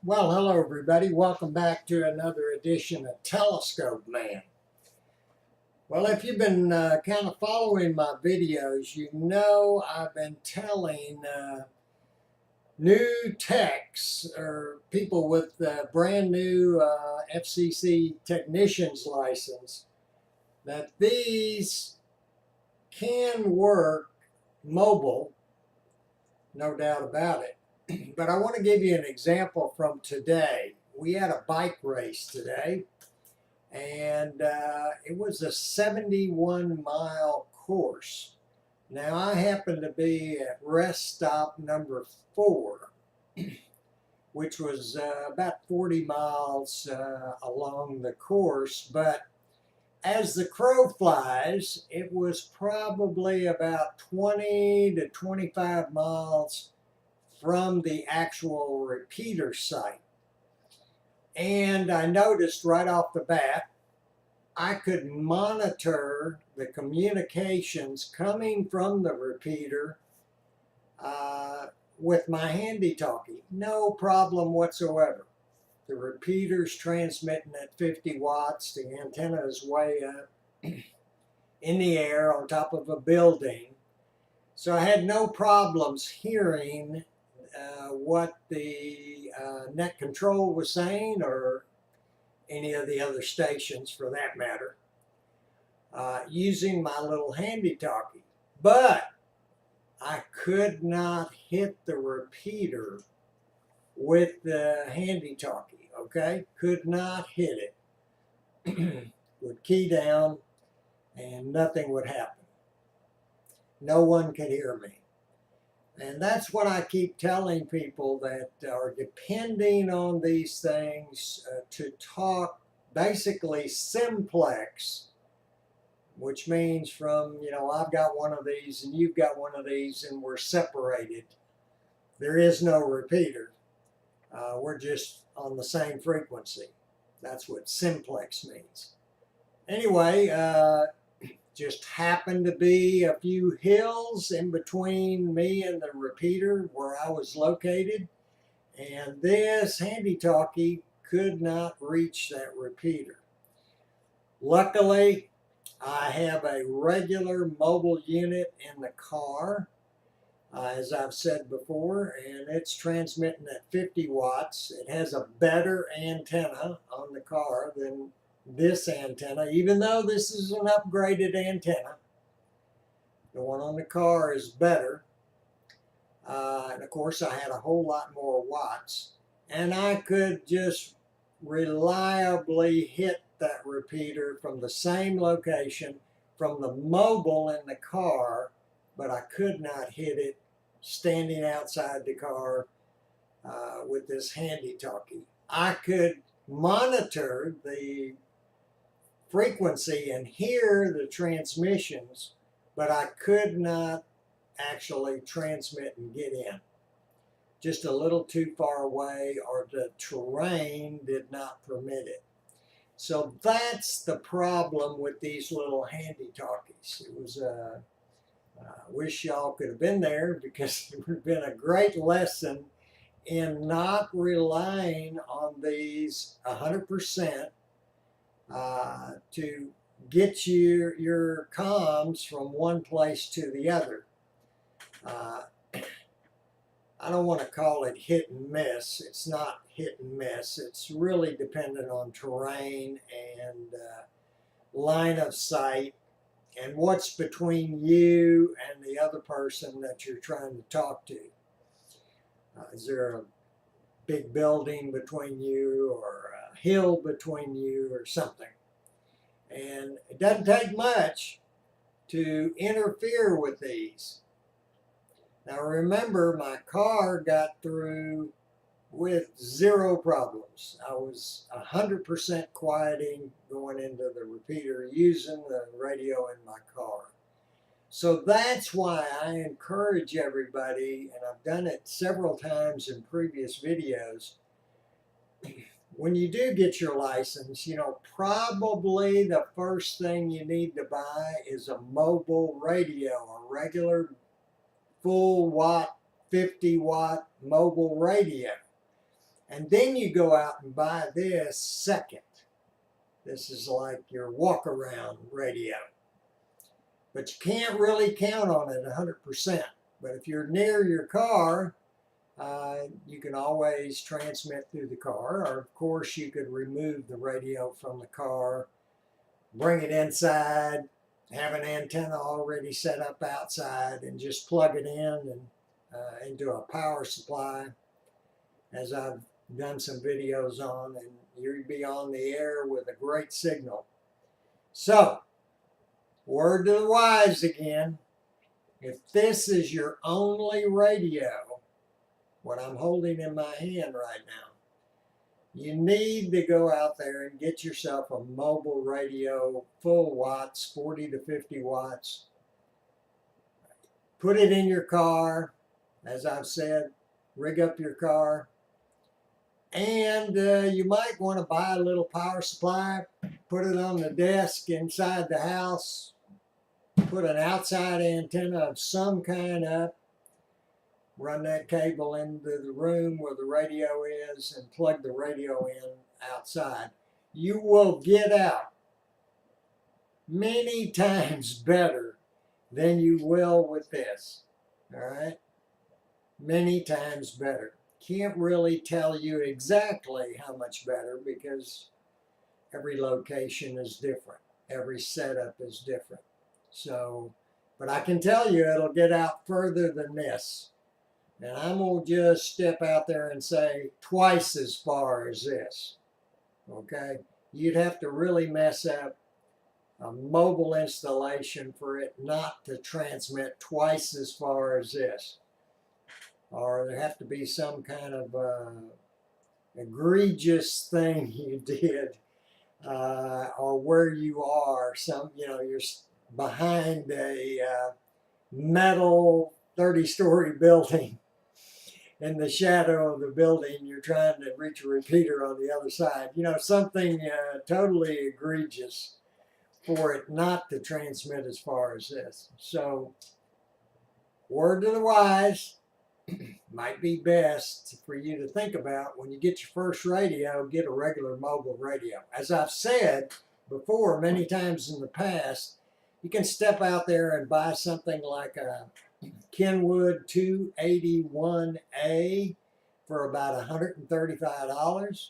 Well, hello everybody. Welcome back to another edition of Telescope Man. Well, if you've been kind of following my videos, you know I've been telling new techs or people with brand new FCC technician's license that these can work mobile, no doubt about it. But I want to give you an example from today. We had a bike race today, and it was a 71-mile course. Now, I happened to be at rest stop number 4, which was about 40 miles along the course, but as the crow flies, it was probably about 20 to 25 miles from the actual repeater site. And I noticed right off the bat, I could monitor the communications coming from the repeater with my handy-talkie. No problem whatsoever. The repeater's transmitting at 50 watts. The antenna is way up in the air on top of a building. So I had no problems hearing what the net control was saying, or any of the other stations for that matter, using my little handy-talkie. But I could not hit the repeater with the handy-talkie, okay? Could not hit it. Would key down and nothing would happen. No one could hear me. And that's what I keep telling people that are depending on these things to talk basically simplex, which means from, I've got one of these and you've got one of these and we're separated. There is no repeater. We're just on the same frequency. That's what simplex means. Anyway, just happened to be a few hills in between me and the repeater where I was located, and this handy-talkie could not reach that repeater. Luckily, I have a regular mobile unit in the car, as I've said before, and it's transmitting at 50 watts. It has a better antenna on the car than this antenna, even though this is an upgraded antenna. The one on the car is better. And of course, I had a whole lot more watts. And I could just reliably hit that repeater from the same location, from the mobile in the car, but I could not hit it standing outside the car with this handy-talkie. I could monitor the frequency and hear the transmissions, but I could not actually transmit and get in. Just a little too far away, or the terrain did not permit it. So that's the problem with these little handy-talkies. It was I wish y'all could have been there, because it would have been a great lesson in not relying on these 100% to get your comms from one place to the other. I don't want to call it hit and miss. It's not hit and miss. It's really dependent on terrain and line of sight and what's between you and the other person that you're trying to talk to. Is there a big building between you, or a hill between you, or something? And it doesn't take much to interfere with these. Now remember, my car got through with zero problems. I was 100% quieting going into the repeater using the radio in my car. So that's why I encourage everybody, and I've done it several times in previous videos, when you do get your license, probably the first thing you need to buy is a mobile radio, a regular full watt, 50 watt mobile radio. And then you go out and buy this second. This is like your walk-around radio. But you can't really count on it 100%. But if you're near your car, you can always transmit through the car. Or, of course, you could remove the radio from the car, bring it inside, have an antenna already set up outside, and just plug it in and into a power supply, as I've done some videos on, and you'd be on the air with a great signal. So, word to the wise again, if this is your only radio, what I'm holding in my hand right now, you need to go out there and get yourself a mobile radio, full watts, 40 to 50 watts. Put it in your car, as I've said, rig up your car. And you might want to buy a little power supply, put it on the desk inside the house, put an outside antenna of some kind up, run that cable into the room where the radio is, and plug the radio in outside. You will get out many times better than you will with this. All right? Many times better. Can't really tell you exactly how much better because every location is different. Every setup is different. So, but I can tell you it'll get out further than this. And I'm going to just step out there and say twice as far as this. Okay? You'd have to really mess up a mobile installation for it not to transmit twice as far as this. Or there have to be some kind of egregious thing you did, or where you are. You're behind a metal 30-story building. In the shadow of the building, you're trying to reach a repeater on the other side. Something totally egregious for it not to transmit as far as this. So, word to the wise, might be best for you to think about when you get your first radio, get a regular mobile radio. As I've said before many times in the past, you can step out there and buy something like a Kenwood 281A for about $135.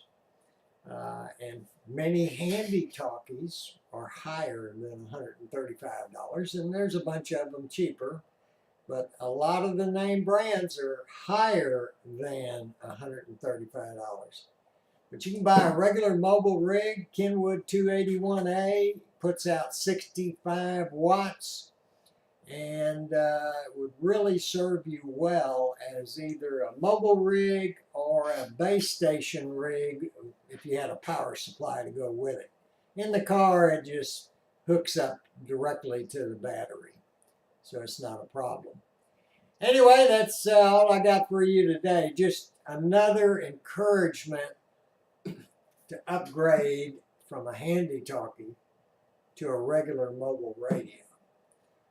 And many handy talkies are higher than $135, and there's a bunch of them cheaper. But a lot of the name brands are higher than $135. But you can buy a regular mobile rig. Kenwood 281A puts out 65 watts and would really serve you well as either a mobile rig or a base station rig if you had a power supply to go with it. In the car, it just hooks up directly to the battery, so it's not a problem. Anyway, that's all I got for you today. Just another encouragement to upgrade from a handy talkie to a regular mobile radio.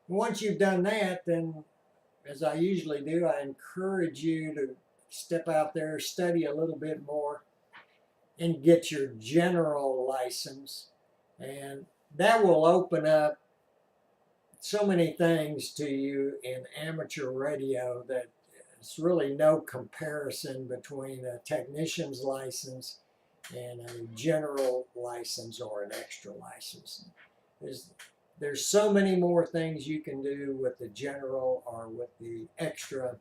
Once you've done that, then, as I usually do, I encourage you to step out there, study a little bit more, and get your general license. And that will open up so many things to you in amateur radio that it's really no comparison between a technician's license and a general license or an extra license. There's so many more things you can do with the general or with the extra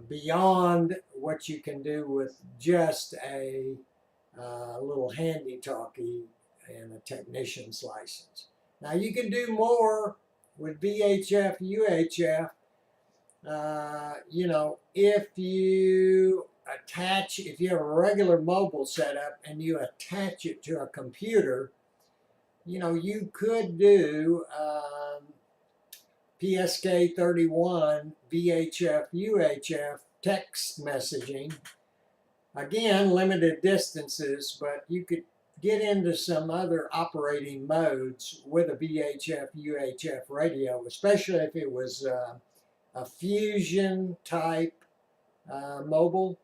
beyond what you can do with just a little handy talkie and a technician's license. Now you can do more with VHF, UHF. If you have a regular mobile setup and you attach it to a computer, you could do PSK 31 VHF, UHF text messaging. Again, limited distances, but you could get into some other operating modes with a VHF, UHF radio, especially if it was a fusion type mobile.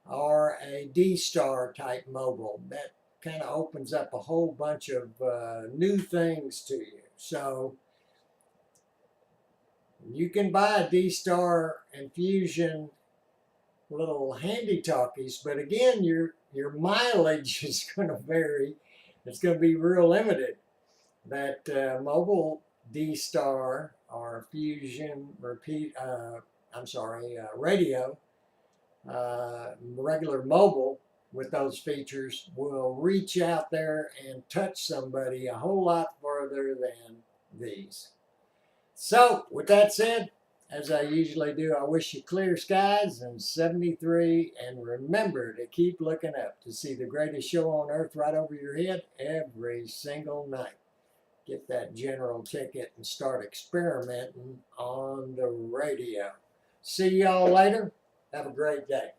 or a D-Star type mobile. That kind of opens up a whole bunch of new things to you. So you can buy a D-Star Infusion little handy talkies, but again, your mileage is going to vary. It's going to be real limited. That mobile D-Star or Fusion radio, regular mobile with those features will reach out there and touch somebody a whole lot further than these. So, with that said, as I usually do, I wish you clear skies and 73, and remember to keep looking up to see the greatest show on earth right over your head every single night. Get that general ticket and start experimenting on the radio. See y'all later. Have a great day.